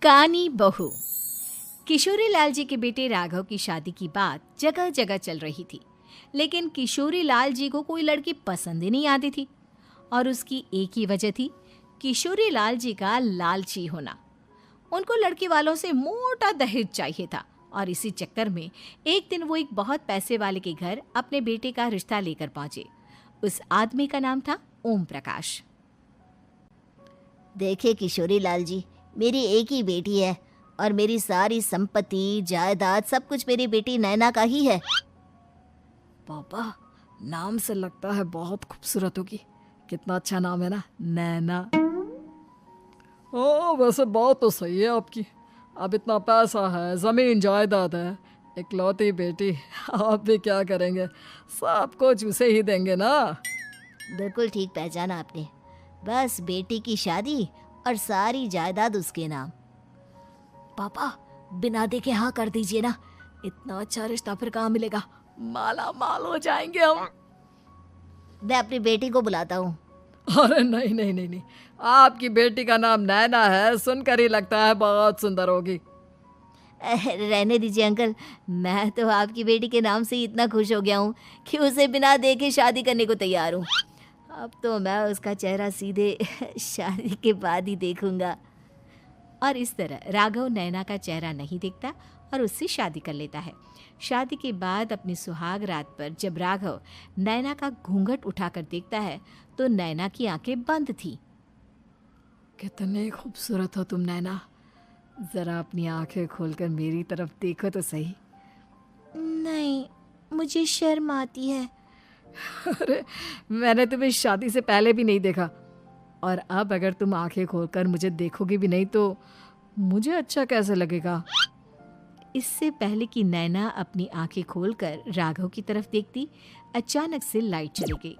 कानी बहू। किशोरी लाल जी के बेटे राघव की शादी की बात जगह जगह चल रही थी, लेकिन किशोरी लाल जी को कोई लड़की पसंद ही नहीं आती थी। और उसकी एक ही वजह थी, किशोरी लाल जी का लालची होना। उनको लड़की वालों से मोटा दहेज चाहिए था और इसी चक्कर में एक दिन वो एक बहुत पैसे वाले के घर अपने बेटे का रिश्ता लेकर पहुंचे। उस आदमी का नाम था ओम प्रकाश। देखे किशोरी लाल जी, मेरी एक ही बेटी है और मेरी सारी संपत्ति जायदाद सब कुछ मेरी बेटी नैना का ही है। पापा, नाम से लगता है बहुत खूबसूरत होगी। कितना अच्छा नाम है ना, नैना। ओ, वैसे बात तो सही है आपकी। अब इतना पैसा है, जमीन जायदाद है, इकलौती बेटी, आप भी क्या करेंगे? सब कुछ उसे ही देंगे ना। बिल्कुल ठीक पहचाना आपने। बस बेटी की शादी और सारी जायदाद उसके नाम। पापा, बिना देखे हाँ कर दीजिए ना। इतना अच्छा रिश्ता फिर कहाँ मिलेगा? माला माल हो जाएंगे हम। मैं अपनी बेटी को बुलाता हूँ। अरे नहीं नहीं नहीं नहीं, आपकी बेटी का नाम नैना है, सुनकर ही लगता है बहुत सुंदर होगी। रहने दीजिए अंकल, मैं तो आपकी बेटी के नाम से ही इतना खुश हो गया हूँ कि उसे बिना देखे शादी करने को तैयार हूँ। अब तो मैं उसका चेहरा सीधे शादी के बाद ही देखूंगा। और इस तरह राघव नैना का चेहरा नहीं देखता और उससे शादी कर लेता है। शादी के बाद अपनी सुहाग रात पर जब राघव नैना का घूंघट उठाकर देखता है तो नैना की आंखें बंद थी। कितनी खूबसूरत हो तुम नैना, जरा अपनी आंखें खोलकर मेरी तरफ देखो तो सही। नहीं, मुझे शर्म आती है। अरे, मैंने तुम्हें शादी से पहले भी नहीं देखा, और अब अगर तुम आंखें खोलकर मुझे देखोगी भी नहीं तो मुझे अच्छा कैसे लगेगा? इससे पहले कि नैना अपनी आंखें खोलकर राघव की तरफ देखती, अचानक से लाइट चली गई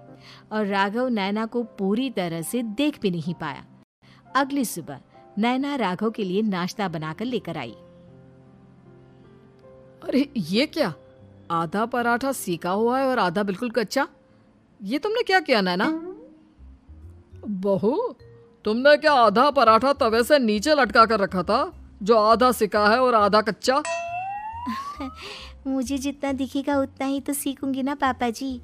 और राघव नैना को पूरी तरह से देख भी नहीं पाया। अगली सुबह नैना राघव के लिए नाश्ता बनाकर लेकर आई। अरे ये क्या, आधा पराठा सीका हुआ है और आधा बिल्कुल कच्चा। ये तुमने क्या किया नैना? बहू, तुमने क्या आधा पराठा तवे से नीचे लटका कर रखा था, जो आधा सिका है और आधा कच्चा? मुझे जितना दिखेगा उतना ही तो सीखूंगी ना पापा जी।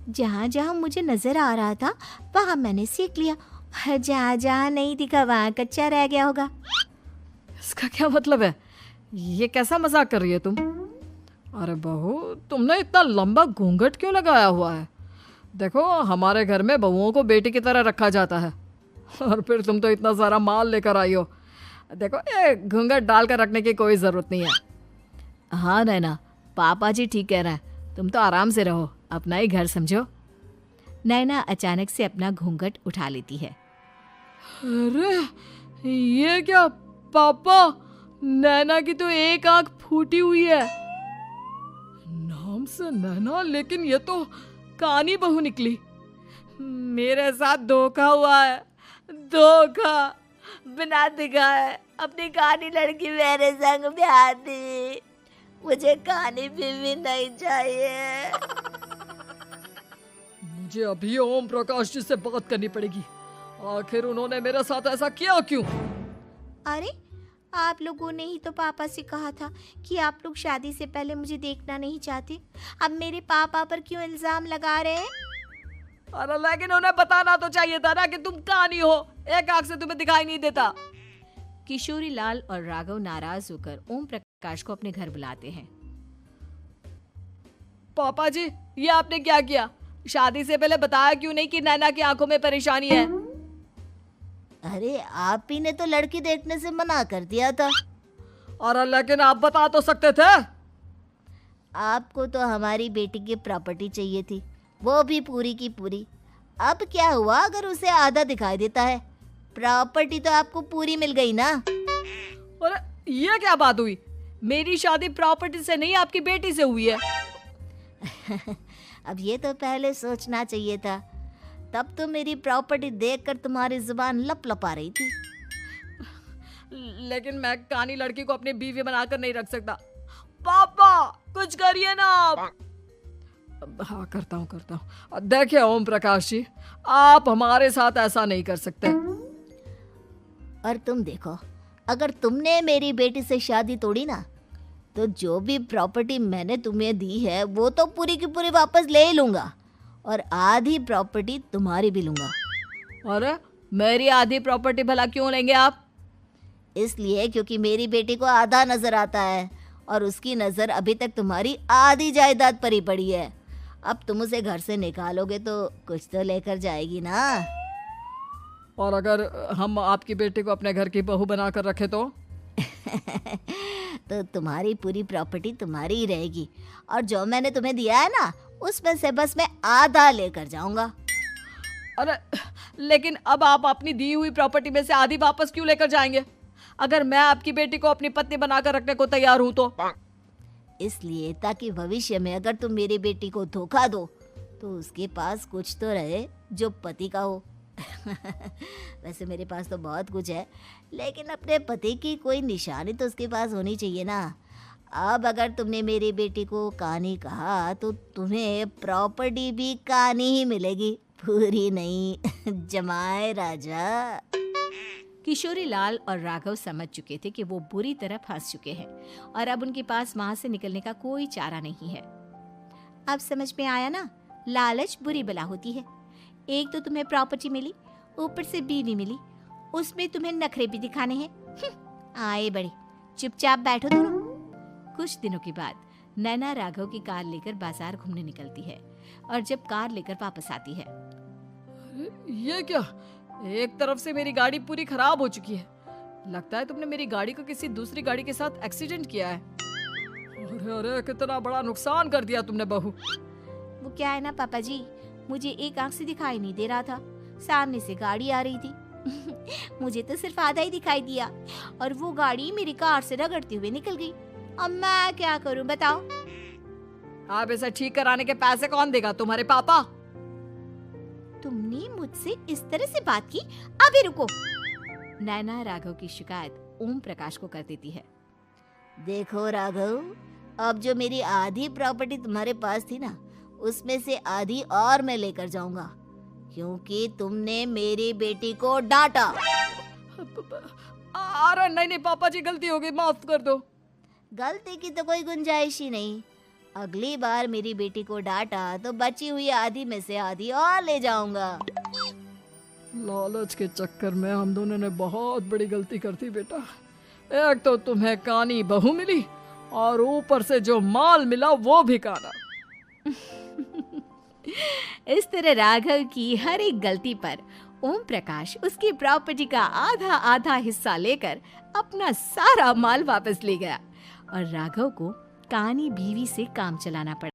जहाँ जहाँ मुझे नजर आ रहा था वहाँ मैंने सीख लिया, जहाँ जहाँ नहीं दिखा वहाँ कच्चा रह गया होगा। इसका क्या मतलब है? ये कैसा मजाक कर रही है तुम? अरे बहू, तुमने इतना लंबा घूंघट क्यों लगाया हुआ है? देखो, हमारे घर में बहुओं को बेटी की तरह रखा जाता है, और फिर तुम तो इतना सारा माल लेकर आई हो। देखो, ये घूंघट डाल कर रखने की कोई ज़रूरत नहीं है। हाँ नैना, पापा जी ठीक कह रहे हैं, तुम तो आराम से रहो, अपना ही घर समझो। नैना अचानक से अपना घूंघट उठा लेती है। अरे ये क्या पापा, नैना की तो एक आंख फूटी हुई है। नाम से नैना, लेकिन ये तो कानी बहू निकली। मेरे साथ धोखा हुआ है, धोखा। बिना दिखाए अपनी कानी लड़की मेरे संग ब्याह दी। मुझे कानी बीवी नहीं चाहिए। मुझे अभी ओम प्रकाश जी से बात करनी पड़ेगी। आखिर उन्होंने मेरे साथ ऐसा किया क्यों? अरे, आप लोगों ने ही तो पापा से कहा था कि आप लोग शादी से पहले मुझे देखना नहीं चाहते। अब मेरे पापा पर क्यों इल्जाम लगा रहे हैं? अरे लेकिन उन्हें बताना तो चाहिए था ना कि तुम कानी हो, एक आंख से तुम्हें दिखाई नहीं देता। किशोरी लाल और राघव नाराज होकर ओम प्रकाश को अपने घर बुलाते हैं। पापा जी, ये आपने क्या किया? शादी से पहले बताया क्यों नहीं कि नैना की आंखों में परेशानी है? अरे, आप ही ने तो लड़की देखने से मना कर दिया था। और लेकिन आप बता तो सकते थे। आपको तो हमारी बेटी की प्रॉपर्टी चाहिए थी, वो भी पूरी की पूरी। अब क्या हुआ अगर उसे आधा दिखाई देता है? प्रॉपर्टी तो आपको पूरी मिल गई ना। अरे ये क्या बात हुई? मेरी शादी प्रॉपर्टी से नहीं, आपकी बेटी से हुई है। अब ये तो पहले सोचना चाहिए था, तब तो मेरी प्रॉपर्टी देखकर तुम्हारी जुबान लप लपा रही थी। लेकिन मैं कानी लड़की को अपनी बीवी बनाकर नहीं रख सकता। पापा, कुछ करिए ना आप। हाँ, करता हूँ। देखिए ओम प्रकाश जी, आप हमारे साथ ऐसा नहीं कर सकते। और तुम देखो, अगर तुमने मेरी बेटी से शादी तोड़ी ना, तो जो भी प्रॉपर्टी मैंने तुम्हें दी है वो तो पूरी की पूरी वापस ले ही लूँगा, और आधी प्रॉपर्टी तुम्हारी भी लूँगा। अरे मेरी आधी प्रॉपर्टी भला क्यों लेंगे आप? इसलिए क्योंकि मेरी बेटी को आधा नज़र आता है और उसकी नज़र अभी तक तुम्हारी आधी जायदाद पर ही पड़ी है। अब तुम उसे घर से निकालोगे तो कुछ तो लेकर जाएगी ना। और अगर हम आपकी बेटी को अपने घर की बहू बनाकर रखे तो? तो तुम्हारी पूरी प्रॉपर्टी तुम्हारी ही रहेगी, और जो मैंने तुम्हें दिया है ना, उसमें से बस मैं आधा लेकर जाऊंगा। अरे लेकिन अब आप अपनी दी हुई प्रॉपर्टी में से आधी वापस क्यों लेकर जाएंगे? अगर मैं आपकी बेटी को अपनी पत्नी बनाकर रखने को तैयार हूं तो? इसलिए ताकि भविष्य में अगर तुम मेरी बेटी को धोखा दो तो उसके पास कुछ तो रहे जो पति का हो। वैसे मेरे पास तो बहुत कुछ है, लेकिन अपने पति की कोई निशानी तो उसके पास होनी चाहिए ना। अब अगर तुमने मेरी बेटी को कहानी कहा तो तुम्हें प्रॉपर्टी भी कहानी ही मिलेगी, पूरी नहीं। जमाए राजा। किशोरी लाल और राघव समझ चुके थे कि वो बुरी तरह फंस चुके हैं और अब उनके पास वहां से निकलने का कोई चारा नहीं है। अब समझ में आया ना, लालच बुरी बला होती है। एक तो तुम्हें प्रॉपर्टी मिली, ऊपर से बीवी मिली, उसमें तुम्हें नखरे भी दिखाने हैं। आए बड़े, चुपचाप बैठो दोनों। कुछ दिनों के बाद नैना राघव की कार लेकर बाजार घूमने निकलती है और जब कार लेकर वापस आती है, ये क्या? एक तरफ से मेरी गाड़ी पूरी खराब हो चुकी है। लगता है तुमने मेरी गाड़ी को किसी दूसरी गाड़ी के साथ एक्सीडेंट किया है। अरे अरे कितना बड़ा नुकसान कर दिया तुमने बहू। वो क्या है ना पापा जी, मुझे एक आंख से दिखाई नहीं दे रहा था, सामने से गाड़ी आ रही थी। मुझे तो सिर्फ आधा ही दिखाई दिया और वो गाड़ी मेरी कार से रगड़ते हुए निकल गई। अब मैं क्या करूं बताओ? आप इसे ठीक कराने के पैसे कौन देगा? तुम्हारे पापा। तुमने मुझसे इस तरह से बात की? अभी रुको। नैना राघव की शिकायत ओम प्रकाश को कर देती है। देखो राघव, अब जो मेरी आधी प्रॉपर्टी तुम्हारे पास थी ना, उसमें से आधी और मैं लेकर जाऊंगा, क्योंकि तुमने मेरी बेटी को डांटा। अरे नहीं नहीं पापा जी, गलती हो गई, माफ कर दो। गलती की तो कोई गुंजाइश ही नहीं। अगली बार मेरी बेटी को डांटा तो बची हुई आधी में से आधी और ले जाऊंगा। लालच के चक्कर में हम दोनों ने बहुत बड़ी गलती कर दी बेटा। एक तो तुम्हें कानी बहू मिली और ऊपर से जो माल मिला वो भी काना। इस तरह राघव की हर एक गलती पर ओम प्रकाश उसकी प्रॉपर्टी का आधा आधा हिस्सा लेकर अपना सारा माल वापस ले गया और राघव को कानी बीवी से काम चलाना पड़ा।